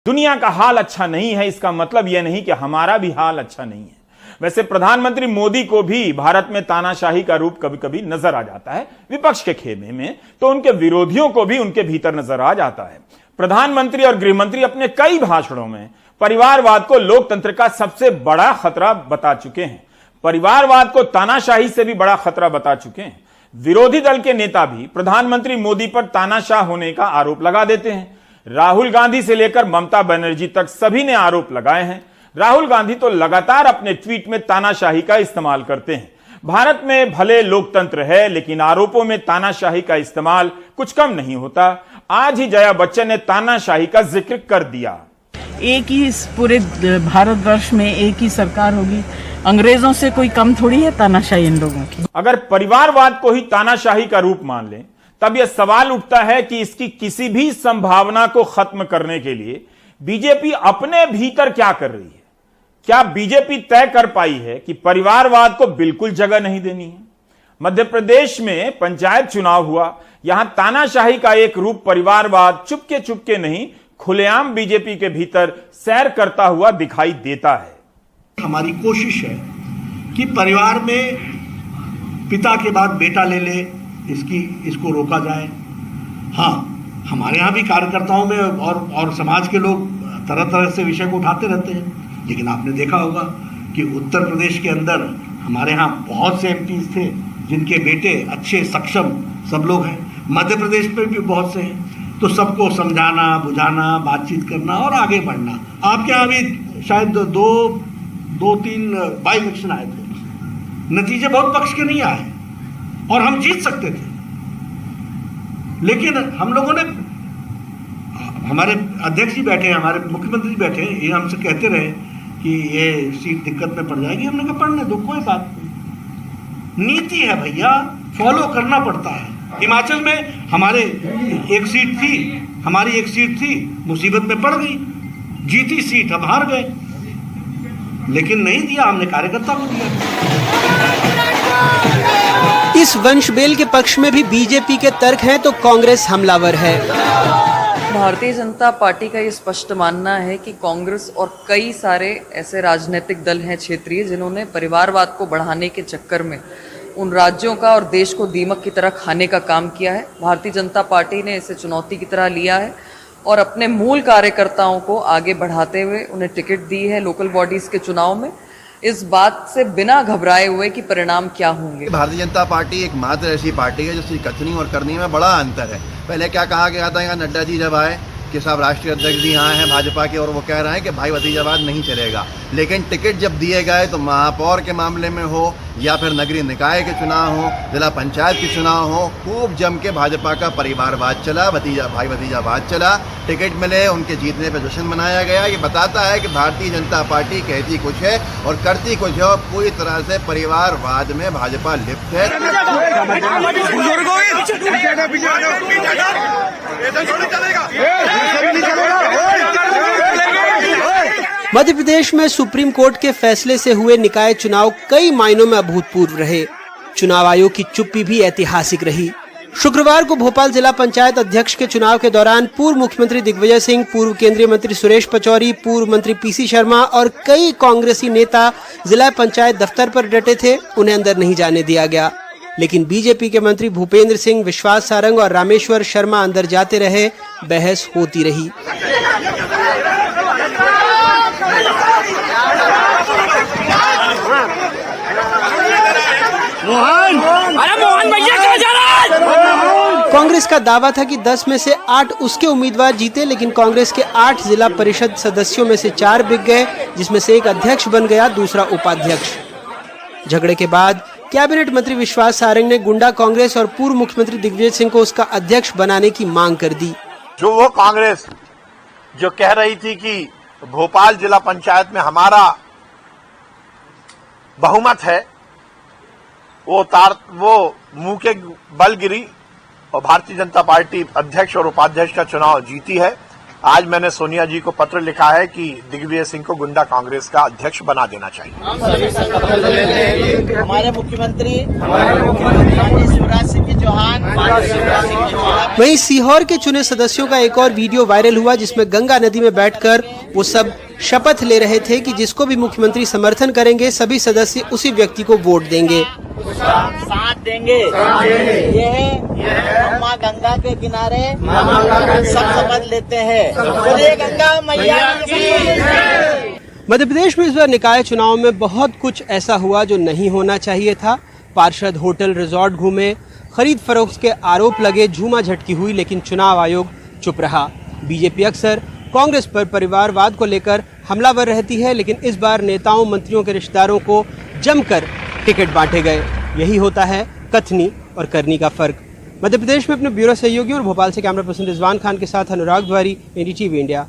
दुनिया का हाल अच्छा नहीं है इसका मतलब यह नहीं कि हमारा भी हाल अच्छा नहीं है। वैसे प्रधानमंत्री मोदी को भी भारत में तानाशाही का रूप कभी कभी नजर आ जाता है विपक्ष के खेमे में, तो उनके विरोधियों को भी उनके भीतर नजर आ जाता है। प्रधानमंत्री और गृहमंत्री अपने कई भाषणों में परिवारवाद को लोकतंत्र का सबसे बड़ा खतरा बता चुके हैं, परिवारवाद को तानाशाही से भी बड़ा खतरा बता चुके हैं। विरोधी दल के नेता भी प्रधानमंत्री मोदी पर तानाशाह होने का आरोप लगा देते हैं। राहुल गांधी से लेकर ममता बनर्जी तक सभी ने आरोप लगाए हैं। राहुल गांधी तो लगातार अपने ट्वीट में तानाशाही का इस्तेमाल करते हैं। भारत में भले लोकतंत्र है लेकिन आरोपों में तानाशाही का इस्तेमाल कुछ कम नहीं होता। आज ही जया बच्चन ने तानाशाही का जिक्र कर दिया। एक ही पूरे भारतवर्ष में एक ही सरकार होगी, अंग्रेजों से कोई कम थोड़ी है तानाशाही इन लोगों की। अगर परिवारवाद को ही तानाशाही का रूप मान लें तब यह सवाल उठता है कि इसकी किसी भी संभावना को खत्म करने के लिए बीजेपी अपने भीतर क्या कर रही है। क्या बीजेपी तय कर पाई है कि परिवारवाद को बिल्कुल जगह नहीं देनी है? मध्य प्रदेश में पंचायत चुनाव हुआ, यहां तानाशाही का एक रूप परिवारवाद चुपके चुपके नहीं खुलेआम बीजेपी के भीतर सैर करता हुआ दिखाई देता है। हमारी कोशिश है कि परिवार में पिता के बाद बेटा ले ले, इसको रोका जाए। हाँ, हमारे यहाँ भी कार्यकर्ताओं में और समाज के लोग तरह तरह से विषय को उठाते रहते हैं, लेकिन आपने देखा होगा कि उत्तर प्रदेश के अंदर हमारे यहाँ बहुत से एमपीज थे जिनके बेटे अच्छे सक्षम सब लोग हैं। मध्य प्रदेश में भी बहुत से हैं। तो सबको समझाना, बुझाना, बातचीत करना और आगे बढ़ना। आपके यहाँ भी शायद दो तीन बाई इलेक्शन आए थे, नतीजे बहुत पक्ष के नहीं आए और हम जीत सकते थे, लेकिन हम लोगों ने, हमारे अध्यक्ष जी बैठे हैं, हमारे मुख्यमंत्री बैठे हैं, ये हमसे कहते रहे कि ये सीट दिक्कत में पड़ जाएगी। हमने कहा पढ़ने दो, कोई बात नहीं, नीति है भैया, फॉलो करना पड़ता है। हिमाचल में हमारी एक सीट थी, मुसीबत में पड़ गई, जीती सीट, हम हार गए, लेकिन नहीं दिया हमने, कार्यकर्ता को दिया। इस वंश बेल के पक्ष में भी बीजेपी के तर्क हैं तो कांग्रेस हमलावर है। भारतीय जनता पार्टी का ये स्पष्ट मानना है कि कांग्रेस और कई सारे ऐसे राजनीतिक दल हैं क्षेत्रीय जिन्होंने परिवारवाद को बढ़ाने के चक्कर में उन राज्यों का और देश को दीमक की तरह खाने का काम किया है। भारतीय जनता पार्टी ने इसे चुनौती की तरह लिया है और अपने मूल कार्यकर्ताओं को आगे बढ़ाते हुए उन्हें टिकट दी है लोकल बॉडीज के चुनाव में, इस बात से बिना घबराए हुए कि परिणाम क्या होंगे। भारतीय जनता पार्टी एक मात्र ऐसी पार्टी है जिसकी कथनी और करनी में बड़ा अंतर है। पहले क्या कहा गया था, यहाँ नड्डा जी जब आए कि साहब राष्ट्रीय अध्यक्ष जी यहाँ हैं भाजपा के और वो कह रहे हैं कि भाई भतीजावाद नहीं चलेगा, लेकिन टिकट जब दिए गए तो महापौर के मामले में हो या फिर नगरीय निकाय के चुनाव हो, जिला पंचायत के चुनाव हो, खूब जम के भाजपा का परिवारवाद चला, भाई भतीजावाद चला। टिकट मिले, उनके जीतने पर जश्न मनाया गया। ये बताता है कि भारतीय जनता पार्टी कहती कुछ है और करती कुछ है और पूरी तरह से परिवारवाद में भाजपा लिप्त है। मध्य प्रदेश में सुप्रीम कोर्ट के फैसले से हुए निकाय चुनाव कई मायनों में अभूतपूर्व रहे। चुनाव आयोग की चुप्पी भी ऐतिहासिक रही। शुक्रवार को भोपाल जिला पंचायत अध्यक्ष के चुनाव के दौरान पूर्व मुख्यमंत्री दिग्विजय सिंह, पूर्व केंद्रीय मंत्री सुरेश पचौरी, पूर्व मंत्री पीसी शर्मा और कई कांग्रेसी नेता जिला पंचायत दफ्तर पर डटे थे। उन्हें अंदर नहीं जाने दिया गया, लेकिन बीजेपी के मंत्री भूपेंद्र सिंह, विश्वास सारंग और रामेश्वर शर्मा अंदर जाते रहे। बहस होती रही। कांग्रेस का दावा था कि 10 में से 8 उसके उम्मीदवार जीते, लेकिन कांग्रेस के 8 जिला परिषद सदस्यों में से 4 बिक गए, जिसमें से एक अध्यक्ष बन गया, दूसरा उपाध्यक्ष। झगड़े के बाद कैबिनेट मंत्री विश्वास सारंग ने गुंडा कांग्रेस और पूर्व मुख्यमंत्री दिग्विजय सिंह को उसका अध्यक्ष बनाने की मांग कर दी। जो वो कांग्रेस जो कह रही थी कि भोपाल जिला पंचायत में हमारा बहुमत है, वो मुंह के बल गिरी और भारतीय जनता पार्टी अध्यक्ष और उपाध्यक्ष का चुनाव जीती है। आज मैंने सोनिया जी को पत्र लिखा है कि दिग्विजय सिंह को गुंडा कांग्रेस का अध्यक्ष बना देना चाहिए। हमारे मुख्यमंत्री शिवराज सिंह चौहान। वहीं सीहोर के चुने सदस्यों का एक और वीडियो वायरल हुआ जिसमें गंगा नदी में बैठकर वो सब शपथ ले रहे थे कि जिसको भी मुख्यमंत्री समर्थन करेंगे सभी सदस्य उसी व्यक्ति को वोट देंगे। साथ देंगे। ये माँ गंगा के किनारे सब शपथ लेते हैं। बोलिए गंगा मैया की। मध्य प्रदेश में इस बार निकाय चुनाव में बहुत कुछ ऐसा हुआ जो नहीं होना चाहिए था। पार्षद होटल रिजॉर्ट घूमे, खरीद फरोख्त के आरोप लगे, झूमा झटकी हुई, लेकिन चुनाव आयोग चुप रहा। बीजेपी अक्सर कांग्रेस पर परिवारवाद को लेकर हमलावर रहती है, लेकिन इस बार नेताओं मंत्रियों के रिश्तेदारों को जमकर टिकट बांटे गए। यही होता है कथनी और करनी का फर्क। मध्य प्रदेश में अपने ब्यूरो सहयोगी और भोपाल से कैमरा पर्सन रिजवान खान के साथ अनुराग द्वारी, एनडीटीवी इंडिया।